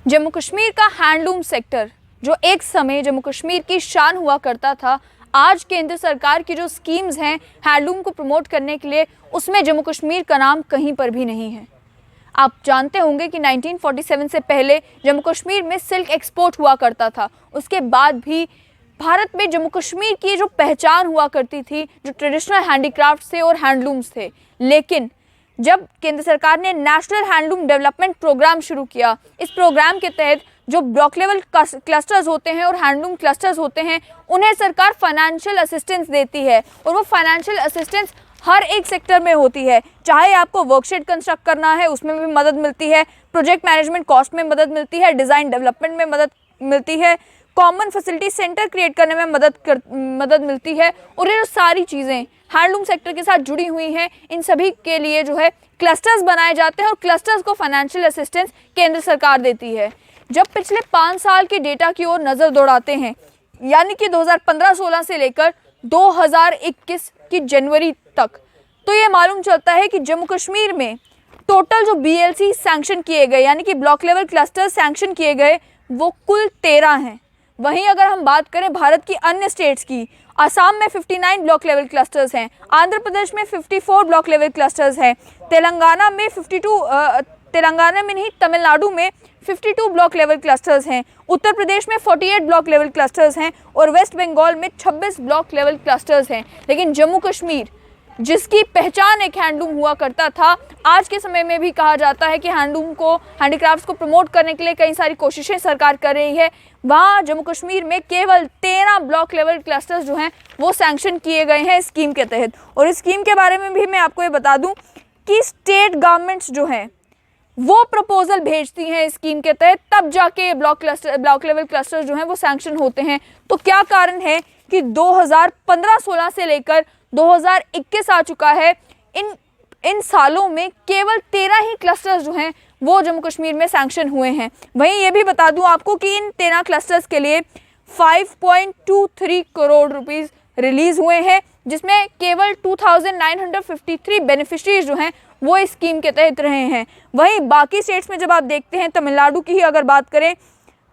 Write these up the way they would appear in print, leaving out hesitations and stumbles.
जम्मू कश्मीर का handloom sector जो एक समय जम्मू कश्मीर की शान हुआ करता था, आज केंद्र सरकार की जो स्कीम्स हैं हैंडलूम को प्रमोट करने के लिए, उसमें जम्मू कश्मीर का नाम कहीं पर भी नहीं है। आप जानते होंगे कि 1947 से पहले जम्मू कश्मीर में सिल्क एक्सपोर्ट हुआ करता था। उसके बाद भी भारत में जम्मू कश्मीर की जो पहचान हुआ करती थी, जो ट्रेडिशनल हैंडीक्राफ्ट थे और हैंडलूम्स थे। लेकिन जब केंद्र सरकार ने नेशनल हैंडलूम डेवलपमेंट प्रोग्राम शुरू किया, इस प्रोग्राम के तहत जो ब्लॉक लेवल क्लस्टर्स होते हैं और हैंडलूम क्लस्टर्स होते हैं, उन्हें सरकार फाइनेंशियल असिस्टेंस देती है। और वो फाइनेंशियल असिस्टेंस हर एक सेक्टर में होती है। चाहे आपको वर्कशेड कंस्ट्रक्ट करना है, उसमें भी मदद मिलती है, प्रोजेक्ट मैनेजमेंट कॉस्ट में मदद मिलती है, डिज़ाइन डेवलपमेंट में मदद मिलती है, कॉमन फैसिलिटी सेंटर क्रिएट करने में मदद मिलती है। और ये जो सारी चीज़ें हैंडलूम सेक्टर के साथ जुड़ी हुई हैं, इन सभी के लिए जो है क्लस्टर्स बनाए जाते हैं और क्लस्टर्स को फाइनेंशियल असिस्टेंस केंद्र सरकार देती है। जब पिछले 5 साल के डेटा की ओर नज़र दौड़ाते हैं, यानी कि 2015-16 से लेकर 2021 की जनवरी तक, तो ये मालूम चलता है कि जम्मू कश्मीर में टोटल जो BLC सैंक्शन किए गए, यानी कि ब्लॉक लेवल क्लस्टर सैंक्शन किए गए, वो कुल 13 हैं। वहीं अगर हम बात करें भारत की अन्य स्टेट्स की, असम में 59 ब्लॉक लेवल क्लस्टर्स हैं, आंध्र प्रदेश में 54 ब्लॉक लेवल क्लस्टर्स हैं, तेलंगाना में 52, तेलंगाना में नहीं, तमिलनाडु में 52 ब्लॉक लेवल क्लस्टर्स हैं, उत्तर प्रदेश में 48 ब्लॉक लेवल क्लस्टर्स हैं और वेस्ट बंगाल में 26 ब्लॉक लेवल क्लस्टर्स हैं। लेकिन जम्मू कश्मीर, जिसकी पहचान एक हैंडलूम हुआ करता था, आज के समय में भी कहा जाता है कि हैंडलूम को, हैंडीक्राफ्ट्स को प्रमोट करने के लिए कई सारी कोशिशें सरकार कर रही है। वहाँ जम्मू कश्मीर में केवल 13 ब्लॉक लेवल क्लस्टर्स जो हैं वो सैंक्शन किए गए हैं स्कीम के तहत। और इस स्कीम के बारे में भी मैं आपको ये बता दूं कि स्टेट गवर्नमेंट्स जो हैं वो प्रपोजल भेजती हैं स्कीम के तहत, तब जाके ब्लॉक लेवल क्लस्टर्स जो हैं वो सैंक्शन होते हैं। तो क्या कारण है कि 2015-16 से लेकर 2021 आ चुका है, इन सालों में केवल 13 ही क्लस्टर्स जो हैं वो जम्मू कश्मीर में सैंक्शन हुए हैं। वहीं ये भी बता दूं आपको कि इन 13 क्लस्टर्स के लिए 5.23 करोड़ रुपीस रिलीज़ हुए हैं, जिसमें केवल 2953 बेनिफिशरीज जो हैं वो इस स्कीम के तहत रहे हैं। वहीं बाकी स्टेट्स में जब आप देखते हैं, तमिलनाडु की ही अगर बात करें,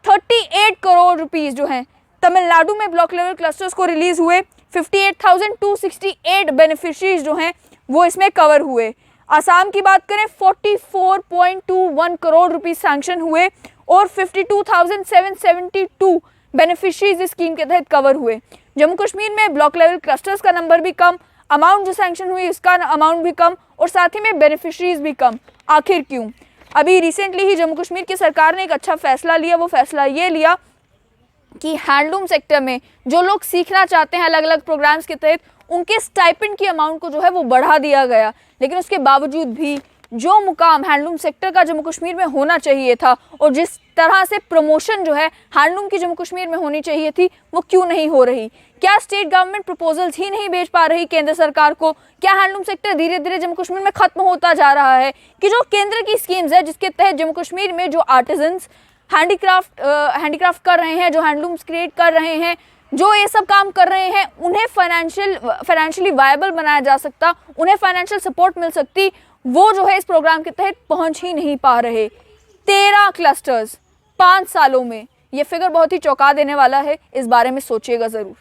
38 करोड़ रुपीस जो हैं तमिलनाडु में ब्लॉक लेवल क्लस्टर्स को रिलीज़ हुए, 58,268 बेनिफिशरीज जो हैं वो इसमें कवर हुए। असम की बात करें, 44.21 करोड़ रुपीस सैंक्शन हुए और 52,772 बेनिफिशरीज इस स्कीम के तहत कवर हुए। जम्मू कश्मीर में ब्लॉक लेवल क्लस्टर्स का नंबर भी कम, अमाउंट जो सैंक्शन हुई उसका अमाउंट भी कम और साथ ही में बेनिफिशरीज भी कम। आखिर क्यों? अभी रिसेंटली ही जम्मू कश्मीर की सरकार ने एक अच्छा फैसला लिया। वो फैसला ये लिया कि हैंडलूम सेक्टर में जो लोग सीखना चाहते हैं अलग अलग प्रोग्राम्स के तहत, उनके स्टाइपेंड की अमाउंट को जो है वो बढ़ा दिया गया। लेकिन उसके बावजूद भी जो मुकाम हैंडलूम सेक्टर का जम्मू कश्मीर में होना चाहिए था और जिस तरह से प्रमोशन जो है हैंडलूम की जम्मू कश्मीर में होनी चाहिए थी, वो क्यों नहीं हो रही? क्या स्टेट गवर्नमेंट प्रपोजल्स ही नहीं भेज पा रही केंद्र सरकार को? क्या हैंडलूम सेक्टर धीरे धीरे जम्मू कश्मीर में खत्म होता जा रहा है कि जो केंद्र की स्कीम्स है जिसके तहत जम्मू कश्मीर में जो आर्टिजन्स हैंडीक्राफ्ट कर रहे हैं, जो हैंडलूम्स क्रिएट कर रहे हैं, जो ये सब काम कर रहे हैं, उन्हें फाइनेंशियली वायबल बनाया जा सकता, उन्हें फाइनेंशियल सपोर्ट मिल सकती, वो जो है इस प्रोग्राम के तहत पहुंच ही नहीं पा रहे। 13 क्लस्टर्स 5 सालों में, ये फिगर बहुत ही चौंका देने वाला है। इस बारे में सोचिएगा ज़रूर।